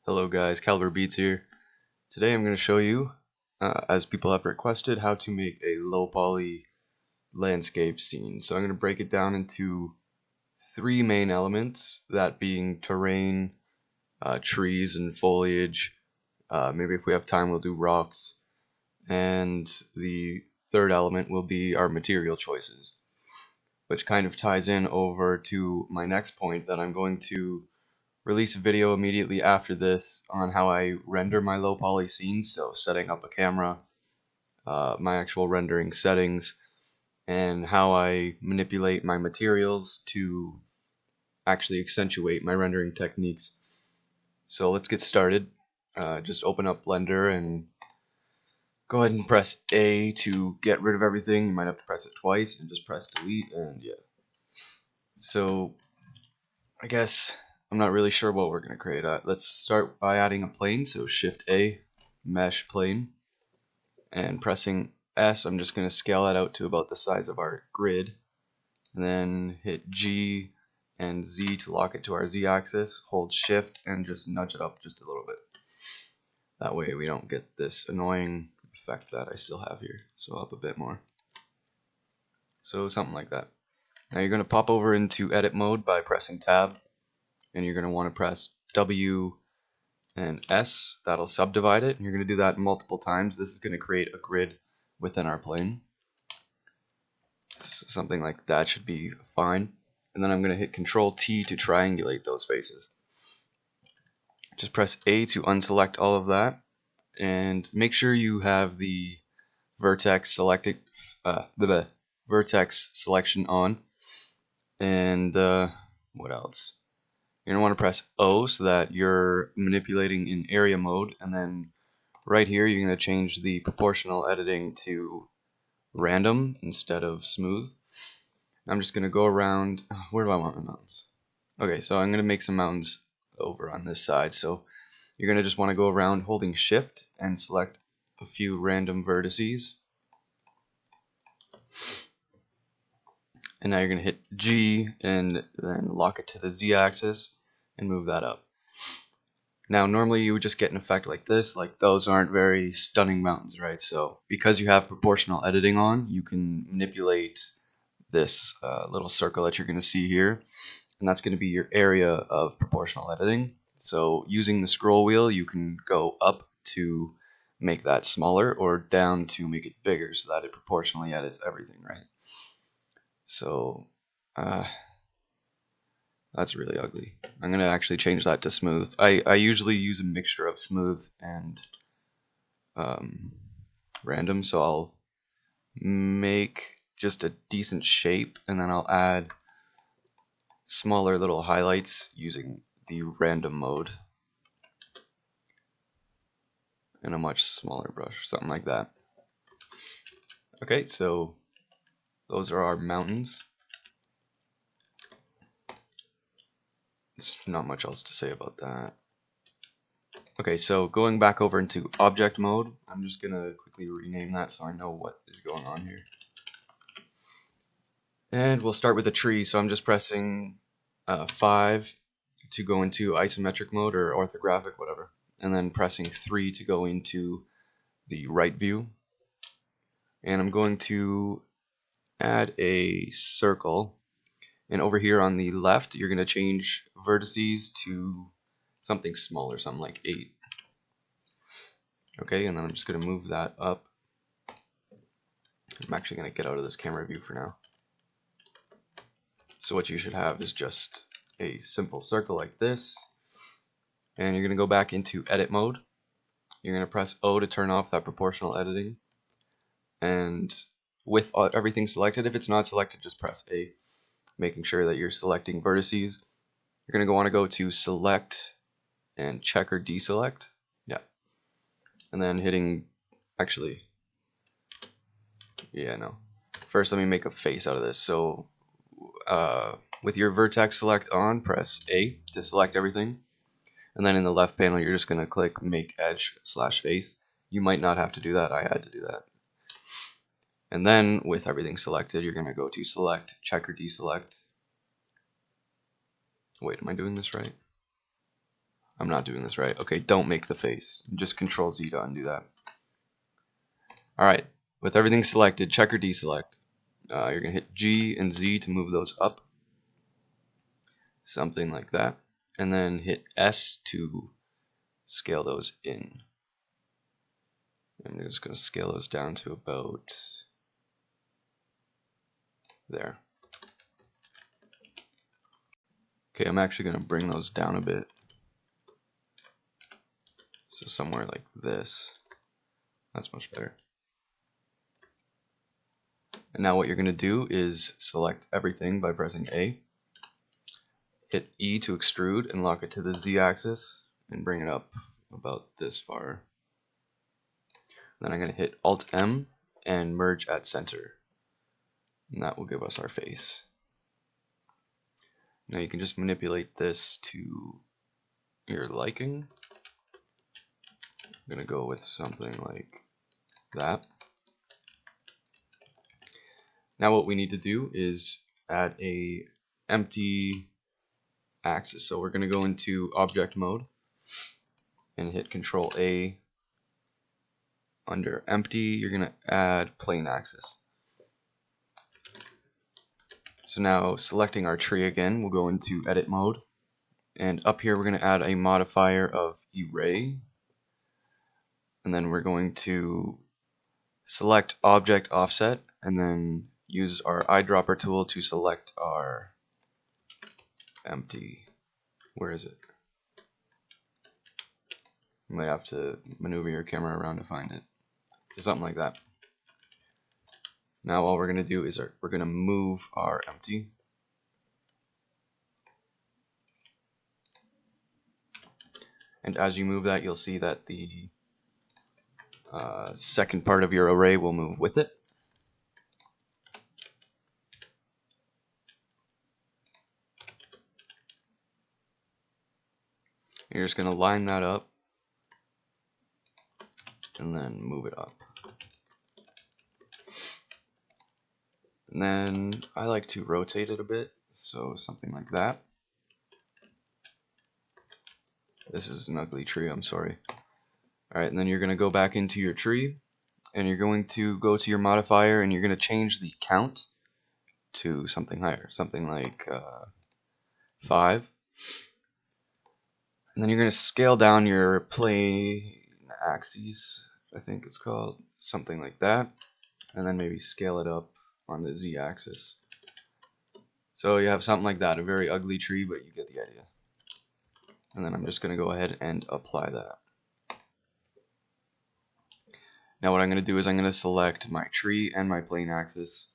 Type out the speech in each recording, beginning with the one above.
Hello guys, Caliber Beats here. Today I'm going to show you, as people have requested, how to make a low poly landscape scene. So I'm going to break it down into three main elements, that being terrain, trees and foliage, maybe if we have time we'll do rocks, and the third element will be our material choices, which kind of ties in over to my next point that I'm going to release a video immediately after this on how I render my low poly scenes, so setting up a camera, my actual rendering settings, and how I manipulate my materials to actually accentuate my rendering techniques. So let's get started. Just open up Blender and go ahead and press A to get rid of everything. You might have to press it twice and just press delete, and yeah. So I guess I'm not really sure what we're going to create. Let's start by adding a plane, so Shift A, Mesh Plane, and pressing S, I'm just going to scale that out to about the size of our grid, and then hit G and Z to lock it to our Z axis, hold Shift and just nudge it up just a little bit. That way we don't get this annoying effect that I still have here, so up a bit more. So something like that. Now you're going to pop over into edit mode by pressing Tab, and you're going to want to press W and S. That'll subdivide it, and you're going to do that multiple times. This is going to create a grid within our plane. So something like that should be fine. And then I'm going to hit Control T to triangulate those faces. Just press A to unselect all of that, and make sure you have the vertex selected, the vertex selection on. And what else? You're going to want to press O so that you're manipulating in area mode, and then right here you're going to change the proportional editing to random instead of smooth. I'm just going to go around. Where do I want my mountains? Okay, so I'm going to make some mountains over on this side. So you're going to just want to go around holding Shift and select a few random vertices. And now you're going to hit G and then lock it to the Z axis and move that up. Now normally you would just get an effect like this, like those aren't very stunning mountains, right? So because you have proportional editing on, you can manipulate this little circle that you're going to see here, and that's going to be your area of proportional editing. So using the scroll wheel, you can go up to make that smaller or down to make it bigger so that it proportionally edits everything, right? So that's really ugly. I'm going to actually change that to smooth. I usually use a mixture of smooth and random, so I'll make just a decent shape, and then I'll add smaller little highlights using the random mode and a much smaller brush, something like that. Okay, so those are our mountains. There's not much else to say about that. Okay, so going back over into object mode, I'm just gonna quickly rename that so I know what is going on here. And we'll start with a tree, so I'm just pressing 5 to go into isometric mode or orthographic, whatever, and then pressing 3 to go into the right view. And I'm going to add a circle, and over here on the left you're going to change vertices to something smaller, something like 8. Okay, and then I'm just going to move that up. I'm actually going to get out of this camera view for now. So what you should have is just a simple circle like this, and you're going to go back into edit mode. You're going to press O to turn off that proportional editing, and with everything selected, if it's not selected, just press A, making sure that you're selecting vertices. You're going to want to go to select and check or deselect, yeah, and then hitting, actually, yeah, no, first let me make a face out of this. So with your vertex select on, press A to select everything, and then in the left panel you're just going to click make edge / face. You might not have to do that, I had to do that. And then with everything selected, you're going to go to select, check or deselect. Wait, am I doing this right? I'm not doing this right. Okay, don't make the face. Just Control Z to undo that. Alright, with everything selected, check or deselect. You're going to hit G and Z to move those up. Something like that. And then hit S to scale those in. I'm just going to scale those down to about there. Okay, I'm actually going to bring those down a bit. So somewhere like this. That's much better. And now what you're going to do is select everything by pressing A. Hit E to extrude and lock it to the Z axis and bring it up about this far. Then I'm going to hit Alt M and merge at center. And that will give us our face. Now you can just manipulate this to your liking. I'm going to go with something like that. Now what we need to do is add a empty axis. So we're going to go into object mode and hit Control A. Under empty, you're going to add plane axis. So now selecting our tree again, we'll go into edit mode. And up here we're going to add a modifier of array. And then we're going to select object offset and then use our eyedropper tool to select our empty. Where is it? You might have to maneuver your camera around to find it. So something like that. Now all we're going to do is we're going to move our empty. And as you move that, you'll see that the second part of your array will move with it. You're just going to line that up and then move it up. And then I like to rotate it a bit, so something like that. This is an ugly tree, I'm sorry. Alright, and then you're going to go back into your tree, and you're going to go to your modifier, and you're going to change the count to something higher, something like 5. And then you're going to scale down your plane axes, I think it's called, something like that. And then maybe scale it up on the Z axis. So you have something like that, a very ugly tree, but you get the idea. And then I'm just going to go ahead and apply that. Now what I'm going to do is I'm going to select my tree and my plane axis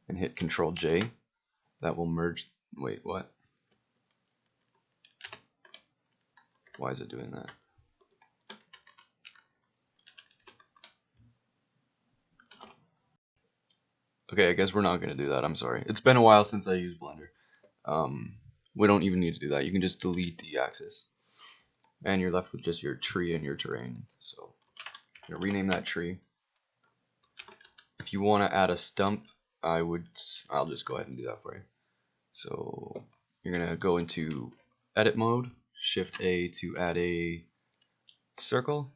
and hit Control J. That will merge. Wait, what? Why is it doing that? Okay, I guess we're not going to do that. I'm sorry. It's been a while since I used Blender. We don't even need to do that. You can just delete the axis. And you're left with just your tree and your terrain. So I'm going to rename that tree. If you want to add a stump, I'll just go ahead and do that for you. So you're going to go into edit mode, Shift A to add a circle.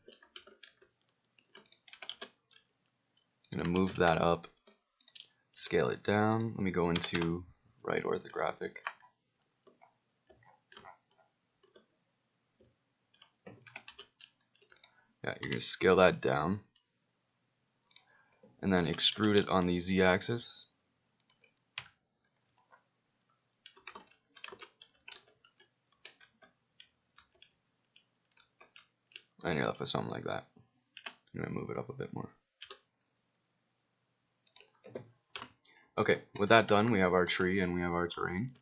I'm going to move that up, scale it down. Let me go into right orthographic. Yeah, you're going to scale that down and then extrude it on the Z axis. And you're left with something like that. I'm going to move it up a bit more. Okay, with that done, we have our tree and we have our terrain.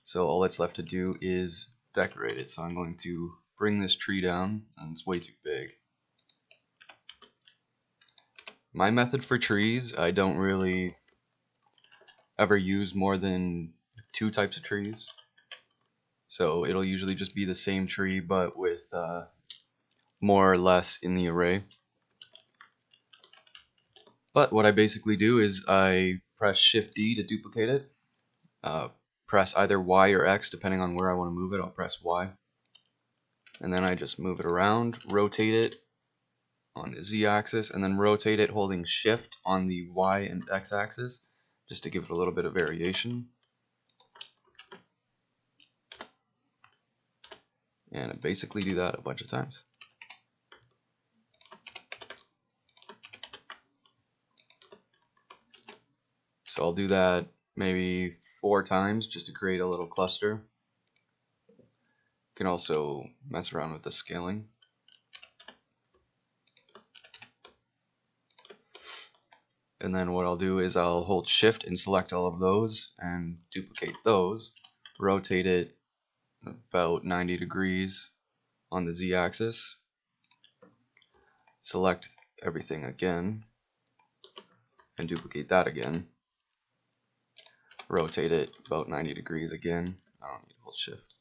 So all that's left to do is decorate it. So I'm going to bring this tree down, and it's way too big. My method for trees, I don't really ever use more than 2 types of trees. So it'll usually just be the same tree, but with more or less in the array. But what I basically do is I press Shift D to duplicate it. Press either Y or X depending on where I want to move it. I'll press Y. and then I just move it around, rotate it on the z-axis, and then rotate it holding shift on the y and x-axis just to give it a little bit of variation. And I basically do that a bunch of times. So I'll do that maybe 4 times just to create a little cluster. You can also mess around with the scaling. And then what I'll do is I'll hold shift and select all of those and duplicate those, rotate it about 90 degrees on the z-axis, select everything again and duplicate that again, rotate it about 90 degrees again. I don't need to hold shift.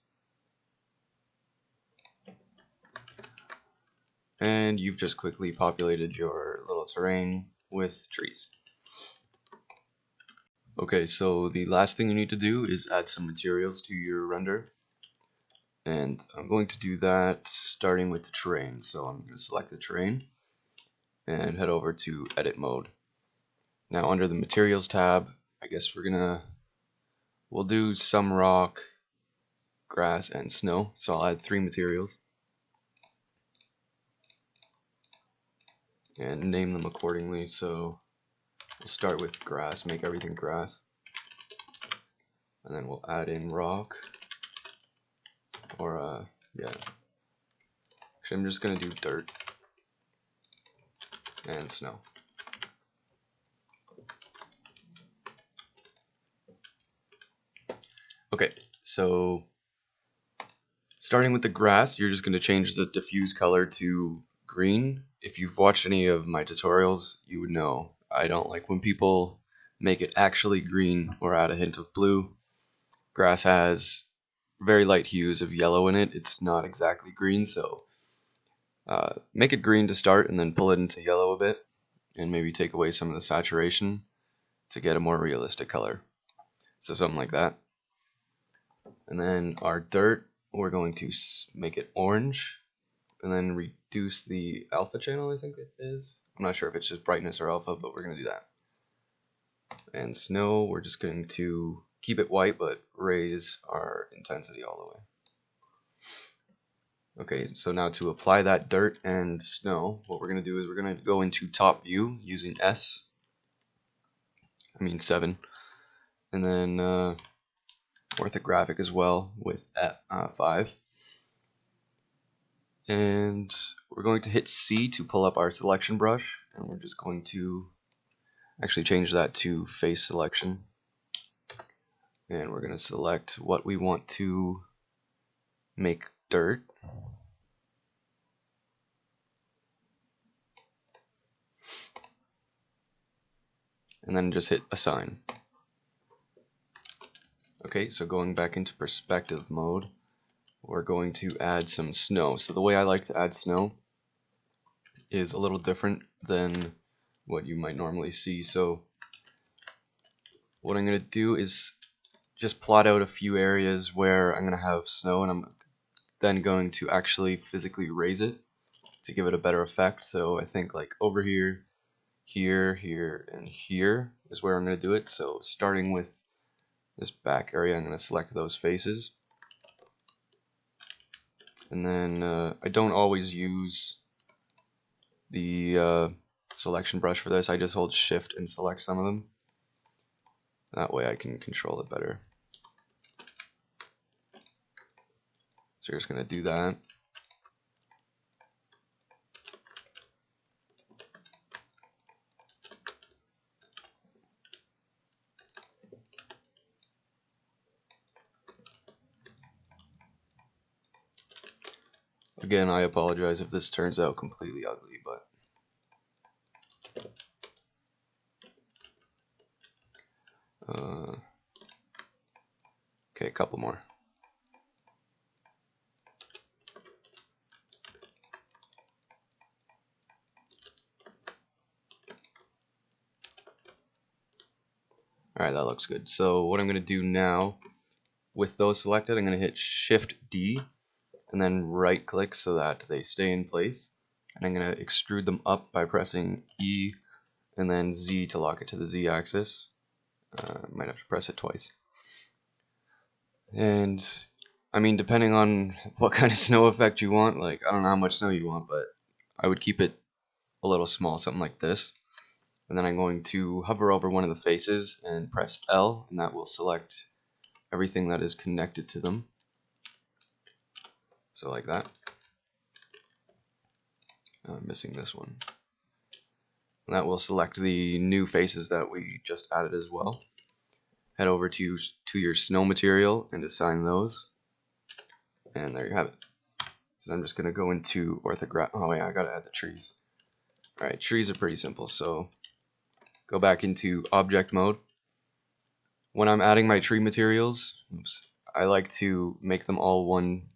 And you've just quickly populated your little terrain with trees. Okay, so the last thing you need to do is add some materials to your render. And I'm going to do that starting with the terrain. So I'm going to select the terrain and head over to edit mode. Now under the materials tab, I guess we'll do some rock, grass, and snow. So I'll add 3 materials and name them accordingly. So we'll start with grass, make everything grass, and then we'll add in rock, or yeah, actually I'm just gonna do dirt and snow. Okay, so starting with the grass, you're just going to change the diffuse color to green. If you've watched any of my tutorials, you would know I don't like when people make it actually green or add a hint of blue. Grass has very light hues of yellow in it. It's not exactly green, so make it green to start and then pull it into yellow a bit and maybe take away some of the saturation to get a more realistic color. So something like that. And then our dirt, we're going to make it orange and then reduce the alpha channel, I think it is. I'm not sure if it's just brightness or alpha, but we're going to do that. And snow, we're just going to keep it white but raise our intensity all the way. Okay, so now to apply that dirt and snow, what we're going to do is we're going to go into top view using 7, and then orthographic as well with 5. And we're going to hit C to pull up our selection brush, and we're just going to actually change that to face selection. And we're going to select what we want to make dirt. And then just hit assign. Okay, so going back into perspective mode, we're going to add some snow. So the way I like to add snow is a little different than what you might normally see. So what I'm going to do is just plot out a few areas where I'm going to have snow, and I'm then going to actually physically raise it to give it a better effect. So I think like over here, here, here, and here is where I'm going to do it. So starting with this back area, I'm going to select those faces. And then I don't always use the selection brush for this. I just hold shift and select some of them. That way I can control it better. So you're just going to do that. Again, I apologize if this turns out completely ugly, but okay, a couple more. Alright, that looks good. So what I'm going to do now, with those selected, I'm going to hit Shift D, and then right click so that they stay in place. And I'm going to extrude them up by pressing E and then Z to lock it to the Z axis. Might have to press it twice. And I mean, depending on what kind of snow effect you want, like I don't know how much snow you want, but I would keep it a little small, something like this. And then I'm going to hover over one of the faces and press L, and that will select everything that is connected to them. So like that. I'm missing this one. And that will select the new faces that we just added as well. Head over to your snow material and assign those. And there you have it. So I'm just going to go into orthograph. Oh yeah, I got to add the trees. Alright, trees are pretty simple. So go back into object mode. When I'm adding my tree materials, I like to make them all one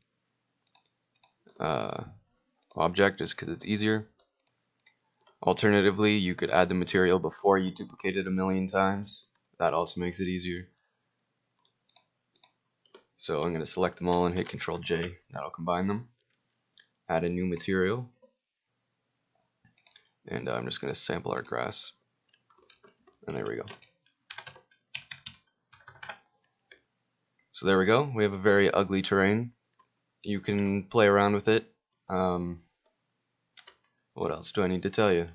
object just because it's easier. Alternatively, you could add the material before you duplicate it a million times. That also makes it easier. So I'm going to select them all and hit Ctrl J. That'll combine them. Add a new material. And I'm just going to sample our grass. And there we go. So there we go. We have a very ugly terrain. You can play around with it. What else do I need to tell you?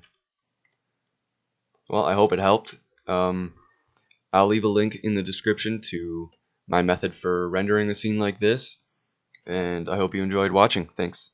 Well, I hope it helped. I'll leave a link in the description to my method for rendering a scene like this, and I hope you enjoyed watching. Thanks.